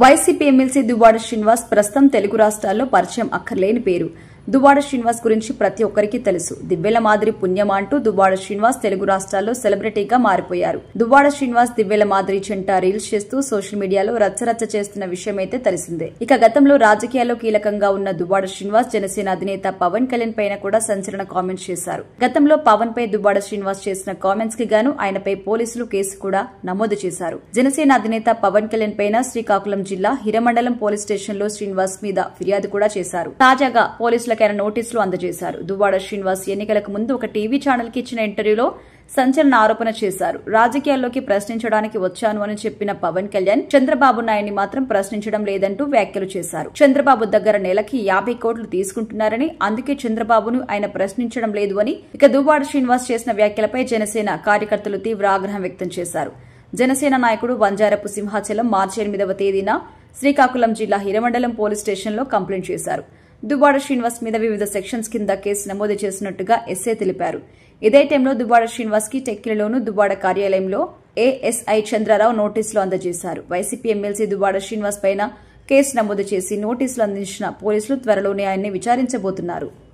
YCP MLC Duvvada Srinivas ప్రస్తుతం తెలుగు రాష్ట్రాల్లో పరిచయం అక్కర్లేని పేరు. దువ్వాడ శ్రీనివాస్ గురించి ప్రతి ఒక్కరికి తెలుసు. దివ్వెల మాదిరి పుణ్యం అంటూ దువ్వాడ శ్రీనివాస్ తెలుగు రాష్ట్రాల్లో సెలబ్రిటీగా మారిపోయారు. దువ్వాడ శ్రీనివాస్ దివ్వెల మాదిరి చెంట రీల్స్ చేస్తూ సోషల్ మీడియాలో రచ్చరచ్చ చేస్తున్న విషయమైతే తెలిసిందే. ఇక గతంలో రాజకీయాల్లో కీలకంగా ఉన్న దువ్వాడ శ్రీనివాస్ జనసేన అధినేత పవన్ కళ్యాణ్ పైన కూడా సంచలన కామెంట్స్ చేశారు. గతంలో పవన్ పై దువ్వాడ శ్రీనివాస్ చేసిన కామెంట్స్ కి గాను ఆయనపై పోలీసులు కేసు కూడా నమోదు చేశారు. జనసేన అధినేత పవన్ కళ్యాణ్ పైన శ్రీకాకుళం జిల్లా హిరమండలం పోలీస్ స్టేషన్ లో శ్రీనివాస్ మీద ఫిర్యాదు కూడా చేశారు. తాజాగా పోలీసుల నోటీసులు అందజేశారు. దువ్వాడ శ్రీనివాస్ ఎన్నికలకు ముందు ఒక టీవీ ఛానల్ కి ఇచ్చిన ఇంటర్వ్యూలో సంచలన ఆరోపణ చేశారు. రాజకీయాల్లోకి ప్రశ్నించడానికి వచ్చాను అని చెప్పిన పవన్ కళ్యాణ్ చంద్రబాబు నాయుడిని మాత్రం ప్రశ్నించడం లేదంటూ వ్యాఖ్యలు చేశారు. చంద్రబాబు దగ్గర నెలకి 50 కోట్లు తీసుకుంటున్నారని, అందుకే చంద్రబాబును ఆయన ప్రశ్నించడం లేదు అని. ఇక దువ్వాడ శ్రీనివాస్ చేసిన వ్యాఖ్యలపై జనసేన కార్యకర్తలు తీవ్ర ఆగ్రహం వ్యక్తం చేశారు. జనసేన నాయకుడు వంజారపు సింహాచలం మార్చి 8వ తేదీన శ్రీకాకుళం జిల్లా హిరమండలం పోలీస్ స్టేషన్లో కంప్లైంట్ చేశారు. దువ్వాడ శ్రీనివాస్ మీద వివిధ సెక్షన్స్ కింద కేసు నమోదు చేసినట్టుగా ఎస్ఐ తెలిపారు. ఇదే టైంలో దువ్వాడ శ్రీనివాస్ కి టెక్కిలిలోను దువ్వాడ కార్యాలయంలో ఏఎస్ఐ చంద్రరావు నోటీసులు అందజేశారు. వైసీపీ ఎమ్మెల్సీ దువ్వాడ శ్రీనివాస్ పైన కేసు నమోదు చేసి నోటీసులు అందించిన పోలీసులు త్వరలోనే ఆయన్ని విచారించబోతున్నారు.